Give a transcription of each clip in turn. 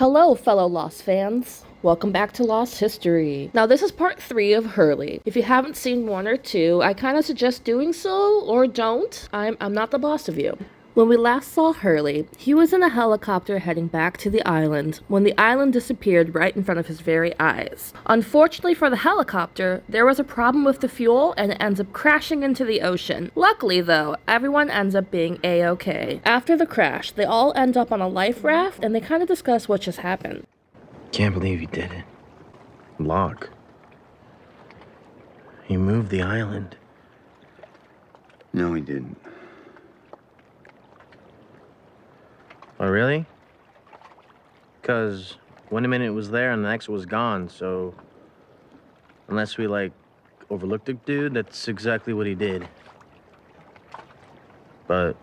Hello, fellow Lost fans. Welcome back to Lost History. Now, this is part 3 of Hurley. If you haven't seen 1 or 2, I kind of suggest doing so, or don't. I'm not the boss of you. When we last saw Hurley, he was in a helicopter heading back to the island when the island disappeared right in front of his very eyes. Unfortunately for the helicopter, there was a problem with the fuel and it ends up crashing into the ocean. Luckily though, everyone ends up being A-okay. After the crash, they all end up on a life raft and they kind of discuss what just happened. Can't believe he did it. Locke. He moved the island. No, he didn't. Oh, really? Because one minute it was there and the next it was gone, so... Unless we, overlooked the dude, that's exactly what he did. But...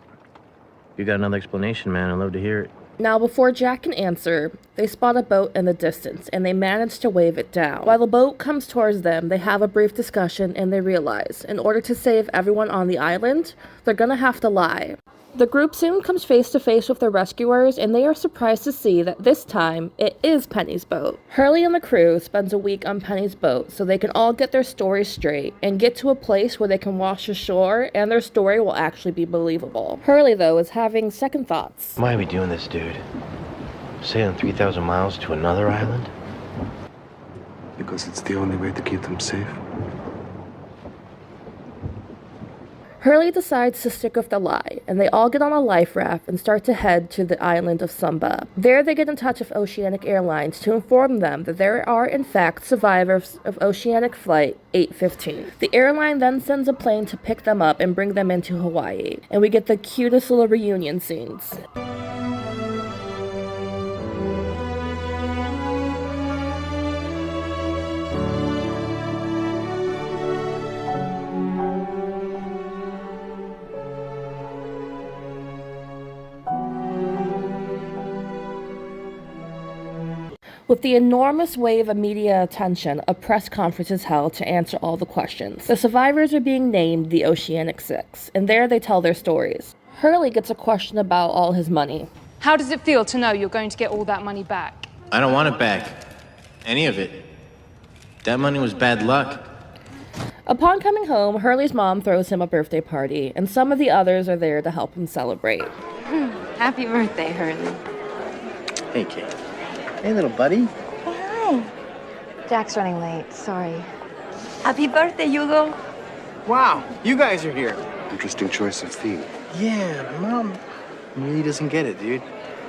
you got another explanation, man. I'd love to hear it. Now, before Jack can answer, they spot a boat in the distance, and they manage to wave it down. While the boat comes towards them, they have a brief discussion, and they realize, in order to save everyone on the island, they're gonna have to lie. The group soon comes face to face with their rescuers, and they are surprised to see that this time, it is Penny's boat. Hurley and the crew spends a week on Penny's boat so they can all get their stories straight and get to a place where they can wash ashore and their story will actually be believable. Hurley, though, is having second thoughts. Why are we doing this, dude? Sailing 3,000 miles to another island? Because it's the only way to keep them safe. Hurley decides to stick with the lie, and they all get on a life raft and start to head to the island of Sumba. There they get in touch with Oceanic Airlines to inform them that there are in fact survivors of Oceanic Flight 815. The airline then sends a plane to pick them up and bring them into Hawaii, and we get the cutest little reunion scenes. With the enormous wave of media attention, a press conference is held to answer all the questions. The survivors are being named the Oceanic Six, and there they tell their stories. Hurley gets a question about all his money. How does it feel to know you're going to get all that money back? I don't want it back. Any of it. That money was bad luck. Upon coming home, Hurley's mom throws him a birthday party, and some of the others are there to help him celebrate. Happy birthday, Hurley. Hey, Kate. Hey, little buddy. Hi. Jack's running late. Sorry. Happy birthday, Hugo. Wow, you guys are here. Interesting choice of theme. Yeah, Mom really doesn't get it, dude.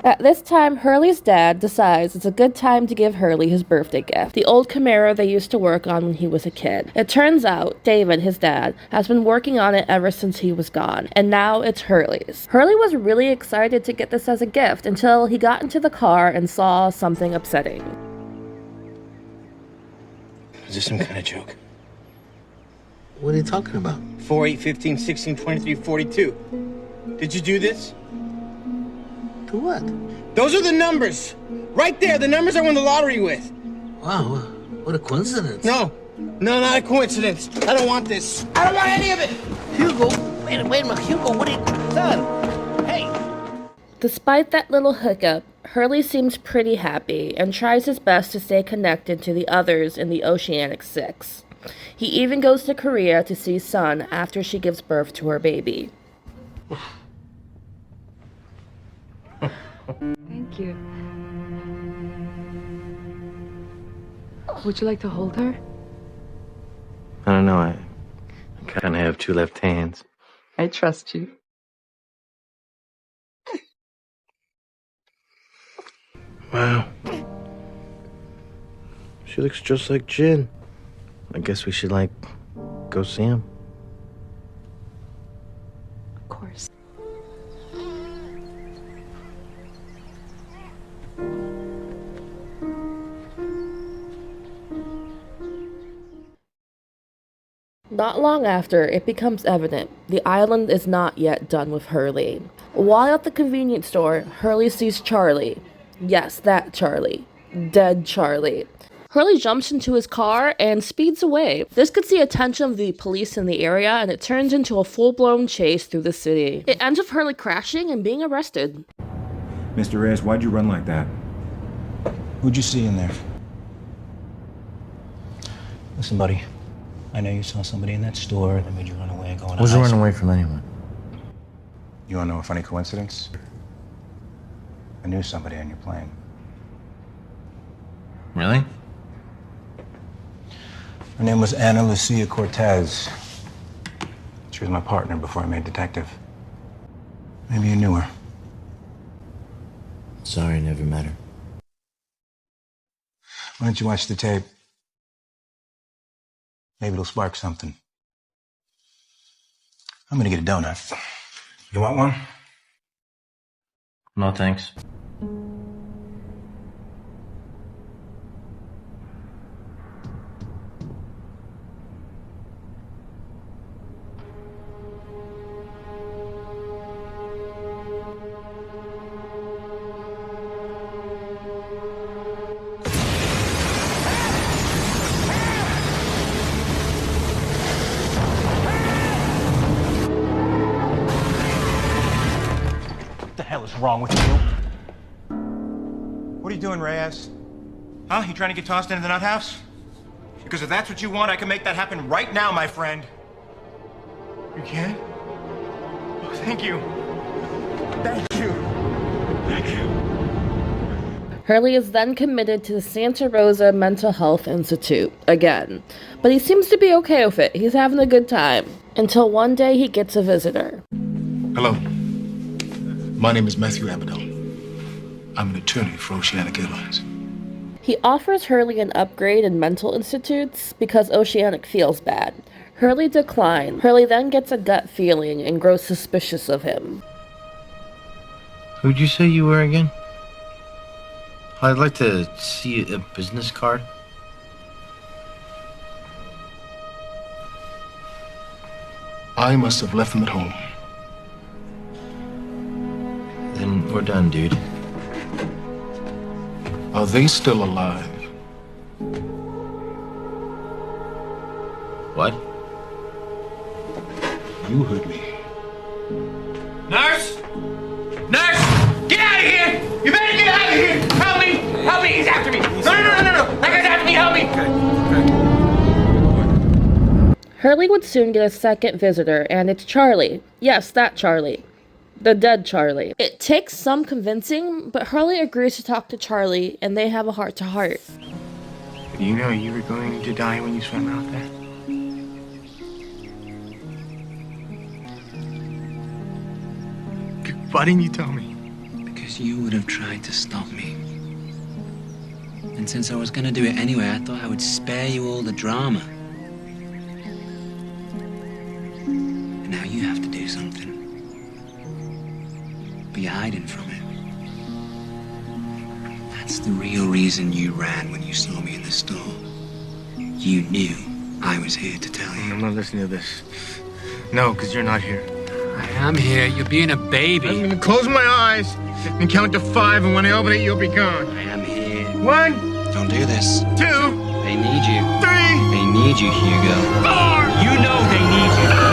At this time, Hurley's dad decides it's a good time to give Hurley his birthday gift, the old Camaro they used to work on when he was a kid. It turns out David, his dad, has been working on it ever since he was gone, and now it's Hurley's. Hurley was really excited to get this as a gift until he got into the car and saw something upsetting. Is this some kind of joke? What are you talking about? 4, 8, 15, 16, 23, 42. Did you do this? To what? Those are the numbers. Right there, the numbers I won the lottery with. Wow, what a coincidence. No, not a coincidence. I don't want this. I don't want any of it. Hugo, wait a minute, Hugo, what are you... Son, hey. Despite that little hiccup, Hurley seems pretty happy and tries his best to stay connected to the others in the Oceanic Six. He even goes to Korea to see Sun after she gives birth to her baby. Thank you. Would you like to hold her? I don't know, I kind of have 2 left hands. I trust you. Wow. She looks just like Jin. I guess we should, go see him. Of course. Not long after, it becomes evident the island is not yet done with Hurley. While at the convenience store, Hurley sees Charlie. Yes, that Charlie. Dead Charlie. Hurley jumps into his car and speeds away. This gets the attention of the police in the area, and it turns into a full-blown chase through the city. It ends with Hurley crashing and being arrested. Mr. Reyes, why'd you run like that? Who'd you see in there? Listen, buddy. I know you saw somebody in that store that made you run away going to Wasn't high running away from anyone. You wanna know a funny coincidence? I knew somebody on your plane. Really? Her name was Ana Lucia Cortez. She was my partner before I made detective. Maybe you knew her. Sorry, I never met her. Why don't you watch the tape? Maybe it'll spark something. I'm gonna get a donut. You want one? No, thanks. What the hell is wrong with you? What are you doing, Reyes? Huh? You trying to get tossed into the nut house? Because if that's what you want, I can make that happen right now, my friend. You can? Oh, thank you. Thank you. Thank you. Hurley is then committed to the Santa Rosa Mental Health Institute again, but he seems to be okay with it. He's having a good time. Until one day he gets a visitor. Hello. My name is Matthew Abaddon. I'm an attorney for Oceanic Airlines. He offers Hurley an upgrade in mental institutes because Oceanic feels bad. Hurley declines. Hurley then gets a gut feeling and grows suspicious of him. Who'd you say you were again? I'd like to see a business card. I must have left them at home. Then we're done, dude. Are they still alive? What? You heard me. Nurse! Nurse! Get out of here! You better get out of here! Help me! Help me! He's after me! No! That guy's after me! Help me! Hurley would soon get a second visitor, and it's Charlie. Yes, that Charlie. The dead Charlie. It takes some convincing, but Hurley agrees to talk to Charlie, and they have a heart-to-heart. Do you know you were going to die when you swam out there? Why didn't you tell me? Because you would have tried to stop me. And since I was gonna do it anyway, I thought I would spare you all the drama. And now you have to do something. But you're hiding from it. That's the real reason you ran when you saw me in the store. You knew I was here to tell you. I'm not listening to this. No, because you're not here. I am here. You're being a baby. I'm gonna close my eyes and count to 5, and when I open it, you'll be gone. I am here. 1, Don't do this. 2, They need you. 3, They need you, Hugo. 4. You know they need you. 5.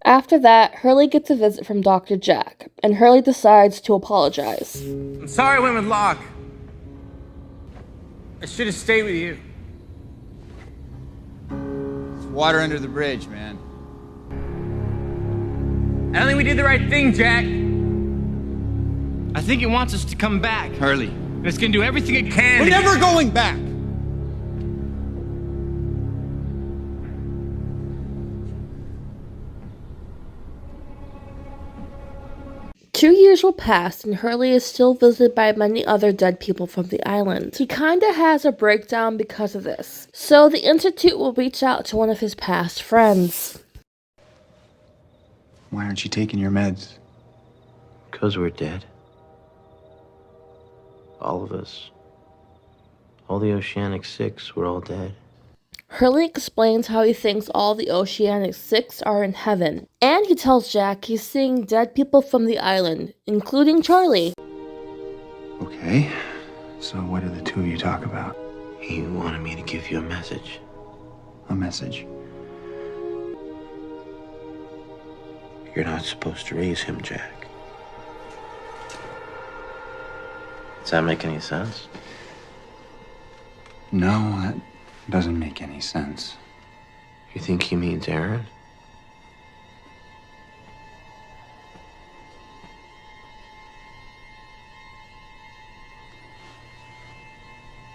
After that, Hurley gets a visit from Dr. Jack, and Hurley decides to apologize. I'm sorry I went with Locke. I should have stayed with you. It's water under the bridge, man. I don't think we did the right thing, Jack. I think it wants us to come back. Hurley. And it's gonna do everything it can. We're never going back! 2 years will pass, and Hurley is still visited by many other dead people from the island. He kinda has a breakdown because of this. So the Institute will reach out to one of his past friends. Why aren't you taking your meds? Because we're dead. All of us. All the Oceanic Six, we're all dead. Hurley explains how he thinks all the Oceanic Six are in heaven, and he tells Jack he's seeing dead people from the island, including Charlie. Okay, so what did the two of you talk about? He wanted me to give you a message. A message? You're not supposed to raise him, Jack. Does that make any sense? No, that doesn't make any sense. You think he means Aaron?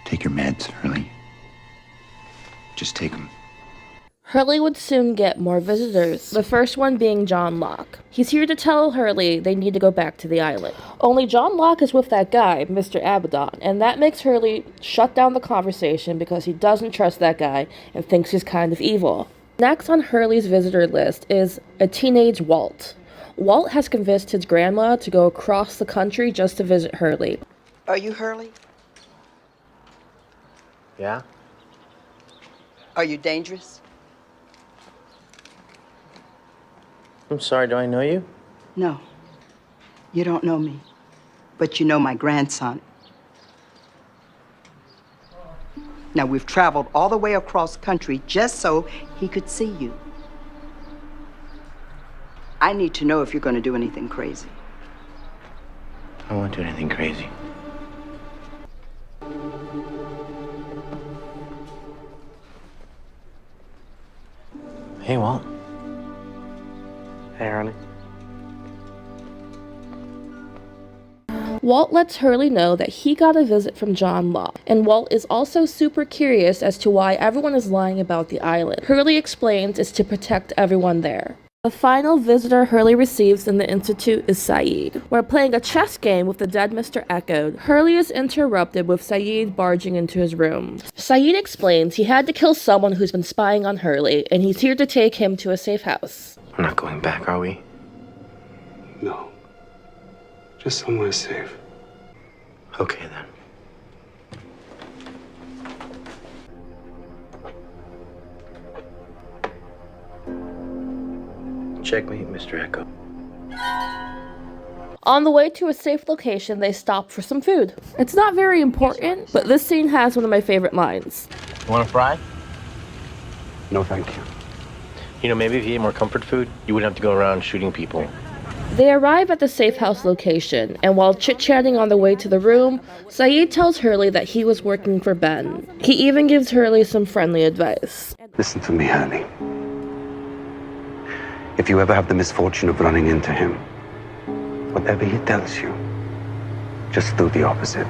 Take your meds, Hurley. Just take them. Hurley would soon get more visitors, the first one being John Locke. He's here to tell Hurley they need to go back to the island. Only John Locke is with that guy, Mr. Abaddon, and that makes Hurley shut down the conversation because he doesn't trust that guy and thinks he's kind of evil. Next on Hurley's visitor list is a teenage Walt. Walt has convinced his grandma to go across the country just to visit Hurley. Are you Hurley? Yeah? Are you dangerous? I'm sorry, do I know you? No. You don't know me. But you know my grandson. Now, we've traveled all the way across country just so he could see you. I need to know if you're going to do anything crazy. I won't do anything crazy. Hey, Walt. Hey, Hurley. Walt lets Hurley know that he got a visit from John Locke, and Walt is also super curious as to why everyone is lying about the island. Hurley explains it's to protect everyone there. The final visitor Hurley receives in the Institute is Sayid. While playing a chess game with the dead Mr. Echo, Hurley is interrupted with Sayid barging into his room. Sayid explains he had to kill someone who's been spying on Hurley, and he's here to take him to a safe house. We're not going back, are we? No. Just somewhere safe. Okay, then. Checkmate, Mr. Echo. On the way to a safe location, they stop for some food. It's not very important, but this scene has one of my favorite lines. You want a fry? No, thank you. You know, maybe if you ate more comfort food, you wouldn't have to go around shooting people. They arrive at the safe house location, and while chit-chatting on the way to the room, Sayid tells Hurley that he was working for Ben. He even gives Hurley some friendly advice. Listen to me, Hurley. If you ever have the misfortune of running into him, whatever he tells you, just do the opposite.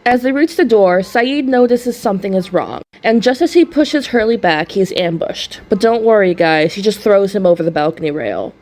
As they reach the door, Sayid notices something is wrong, and just as he pushes Hurley back, he is ambushed. But don't worry, guys, he just throws him over the balcony rail.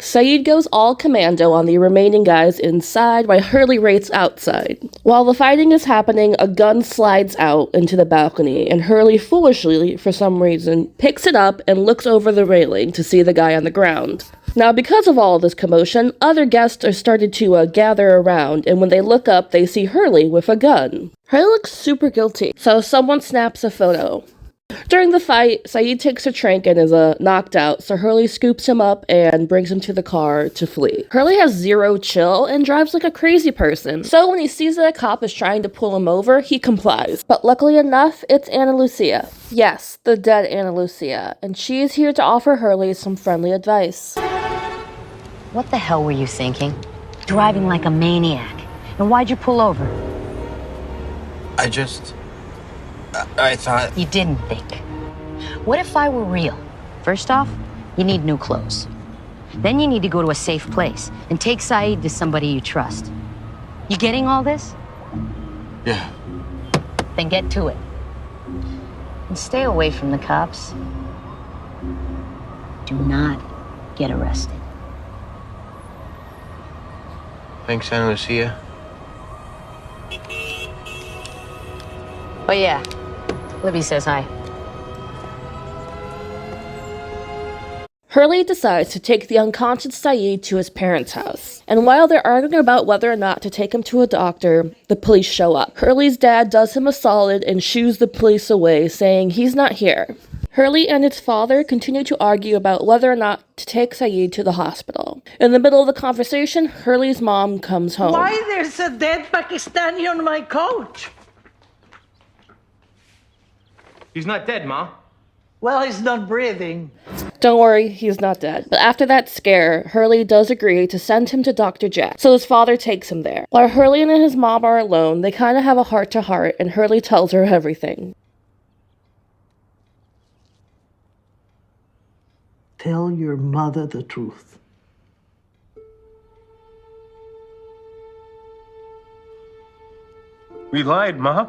Sayid goes all commando on the remaining guys inside while Hurley races outside. While the fighting is happening, a gun slides out into the balcony, and Hurley foolishly, for some reason, picks it up and looks over the railing to see the guy on the ground. Now, because of all this commotion, other guests are started to gather around, and when they look up, they see Hurley with a gun. Hurley looks super guilty, so someone snaps a photo. During the fight, Sayid takes a drink and is knocked out, so Hurley scoops him up and brings him to the car to flee. Hurley has zero chill and drives like a crazy person, so when he sees that a cop is trying to pull him over, he complies. But luckily enough, it's Ana Lucia. Yes, the dead Ana Lucia, and she is here to offer Hurley some friendly advice. What the hell were you thinking? Driving like a maniac. And why'd you pull over? I thought... You didn't think. What if I were real? First off, you need new clothes. Then you need to go to a safe place and take Sayid to somebody you trust. You getting all this? Yeah. Then get to it. And stay away from the cops. Do not get arrested. Thanks, Ana Lucia. Oh yeah, Libby says hi. Hurley decides to take the unconscious Sayid to his parents' house, and while they're arguing about whether or not to take him to a doctor, the police show up. Hurley's dad does him a solid and shoos the police away, saying he's not here. Hurley and his father continue to argue about whether or not to take Sayid to the hospital. In the middle of the conversation, Hurley's mom comes home. Why there's a dead Pakistani on my couch? He's not dead, Ma. Well, he's not breathing. Don't worry, he's not dead. But after that scare, Hurley does agree to send him to Dr. Jack, so his father takes him there. While Hurley and his mom are alone, they kind of have a heart-to-heart, and Hurley tells her everything. Tell your mother the truth. We lied, Ma.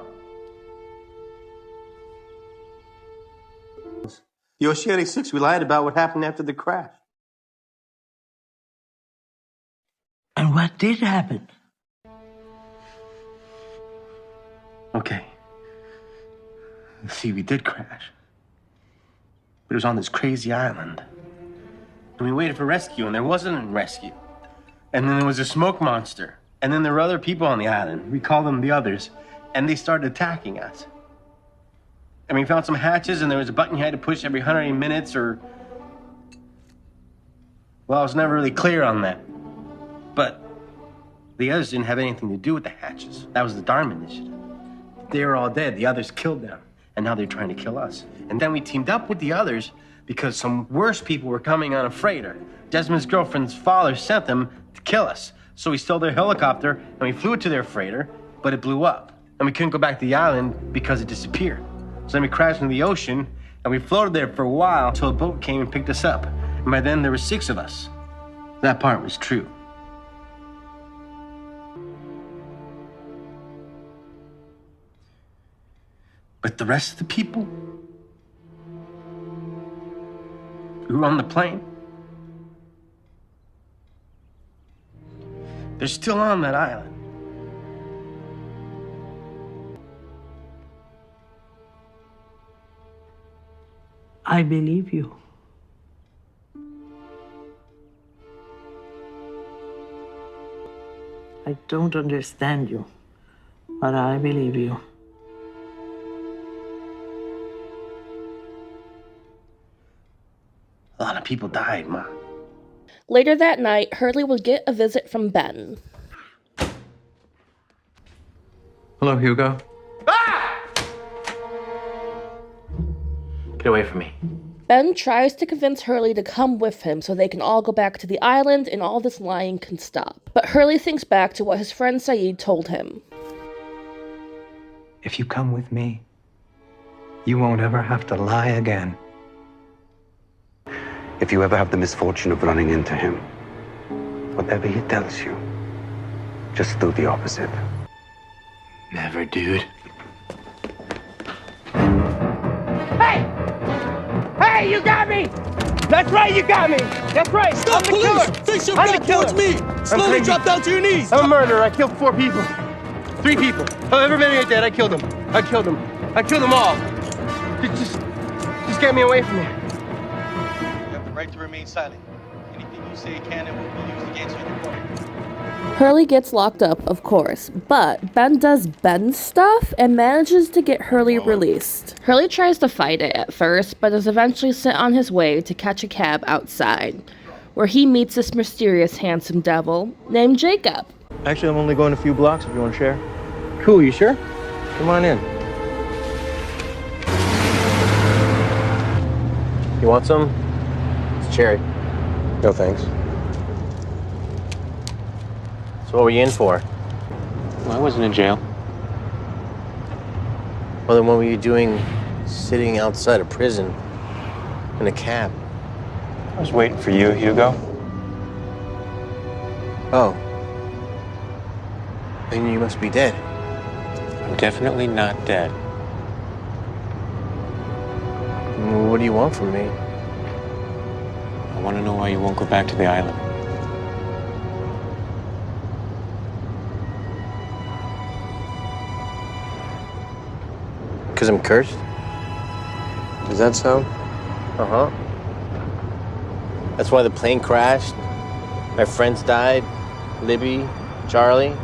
The Oceanic Six, we lied about what happened after the crash. And what did happen? Okay. See, we did crash. But it was on this crazy island. And we waited for rescue, and there wasn't a rescue. And then there was a smoke monster. And then there were other people on the island. We called them the others. And they started attacking us. And we found some hatches, and there was a button you had to push every 180 minutes, or... Well, I was never really clear on that. But the others didn't have anything to do with the hatches. That was the Dharma Initiative. They were all dead. The others killed them. And now they're trying to kill us. And then we teamed up with the others because some worse people were coming on a freighter. Desmond's girlfriend's father sent them to kill us. So we stole their helicopter, and we flew it to their freighter, but it blew up. And we couldn't go back to the island because it disappeared. So then we crashed into the ocean, and we floated there for a while until a boat came and picked us up. And by then, there were 6 of us. That part was true. But the rest of the people who were on the plane, they're still on that island. I believe you. I don't understand you, but I believe you. A lot of people died, Ma. Later that night, Hurley would get a visit from Ben. Hello, Hugo. Get away from me. Ben tries to convince Hurley to come with him so they can all go back to the island and all this lying can stop. But Hurley thinks back to what his friend Sayid told him. If you come with me, you won't ever have to lie again. If you ever have the misfortune of running into him, whatever he tells you, just do the opposite. Never, dude. Hey! Hey, you got me! That's right, you got me! That's right! Stop, I'm the police! killer! Fix your I'm back the killer. towards me! Slowly drop down to your knees! I'm a murderer. I killed 4 people. 3 people. However many are dead, I killed them. I killed them. I killed them all. Just get me away from here. You have the right to remain silent. Anything you say can and will be used against you in the court. Hurley gets locked up, of course, but Ben does Ben stuff and manages to get Hurley released. Hurley tries to fight it at first, but is eventually sent on his way to catch a cab outside, where he meets this mysterious handsome devil named Jacob. Actually, I'm only going a few blocks if you want to share. Cool, you sure? Come on in. You want some? It's cherry. No thanks. So what were you in for? Well, I wasn't in jail. Well, then what were you doing sitting outside a prison in a cab? I was waiting for you, Hugo. Oh. Then you must be dead. I'm definitely not dead. What do you want from me? I want to know why you won't go back to the island. Because I'm cursed? Is that so? Uh-huh. That's why the plane crashed. My friends died. Libby, Charlie.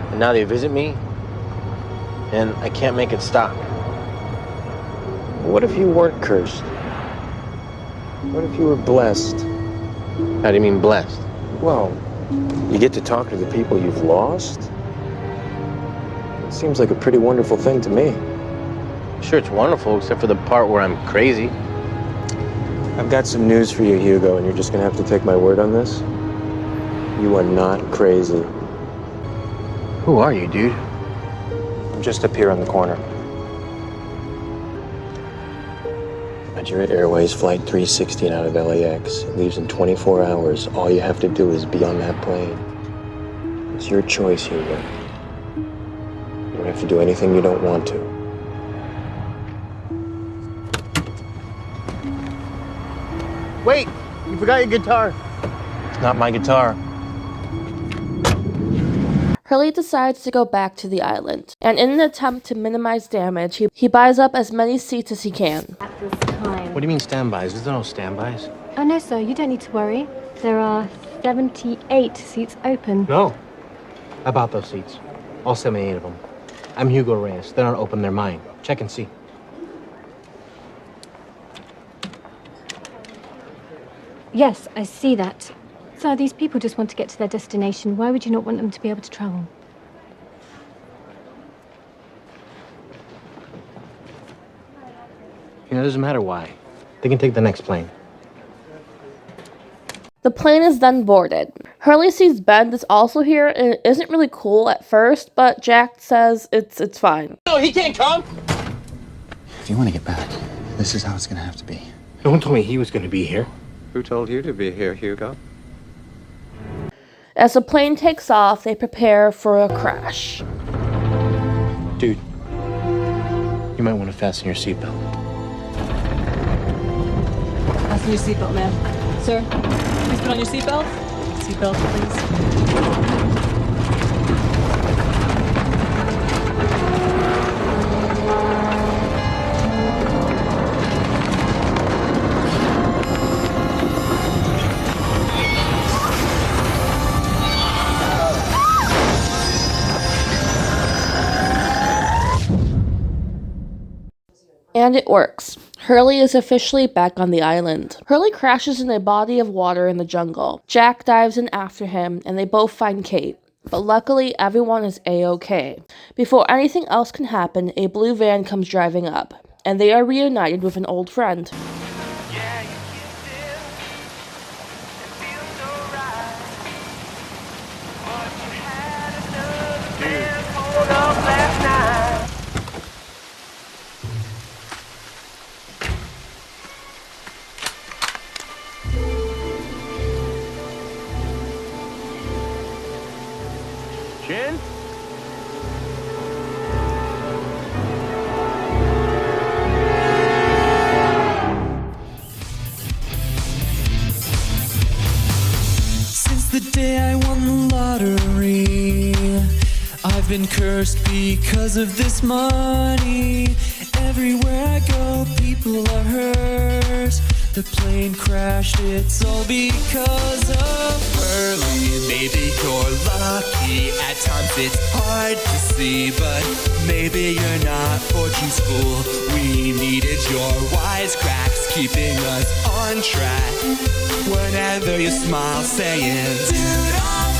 And now they visit me. And I can't make it stop. What if you weren't cursed? What if you were blessed? How do you mean blessed? Well, you get to talk to the people you've lost. It seems like a pretty wonderful thing to me. Sure, it's wonderful, except for the part where I'm crazy. I've got some news for you, Hugo, and you're just gonna have to take my word on this. You are not crazy. Who are you, dude? I'm just up here on the corner. Nigeria Airways Flight 316 out of LAX. It leaves in 24 hours. All you have to do is be on that plane. It's your choice, Hugo. You don't have to do anything you don't want to. Wait! You forgot your guitar. It's not my guitar. Hurley decides to go back to the island, and in an attempt to minimize damage, he buys up as many seats as he can. At this time. What do you mean standbys? There's no standbys. Oh, no, sir, you don't need to worry. There are 78 seats open. No. I bought those seats. All 78 of them. I'm Hugo Reyes. They don't open their mind. Check and see. Yes, I see that. So these people just want to get to their destination. Why would you not want them to be able to travel? You know, it doesn't matter why. They can take the next plane. The plane is then boarded. Hurley sees Ben is also here, and it isn't really cool at first, but Jack says it's fine. No, he can't come! If you want to get back, this is how it's gonna have to be. No one told me he was going to be here. Who told you to be here, Hugo? As the plane takes off, they prepare for a crash. Dude, you might want to fasten your seatbelt. Fasten your seatbelt, ma'am. Sir, please put on your seatbelt. Seatbelt, please. And it works. Hurley is officially back on the island. Hurley crashes in a body of water in the jungle. Jack dives in after him, and they both find Kate. But luckily, everyone is A-okay. Before anything else can happen, a blue van comes driving up, and they are reunited with an old friend. Chin? Since the day I won the lottery, I've been cursed because of this money. Everywhere I go, people are hurt. The plane crashed, it's all because of Hurley. Maybe you're lucky, at times it's hard to see, but maybe you're not fortune's fool. We needed your wisecracks, keeping us on track. Whenever you smile, saying, dude, I'm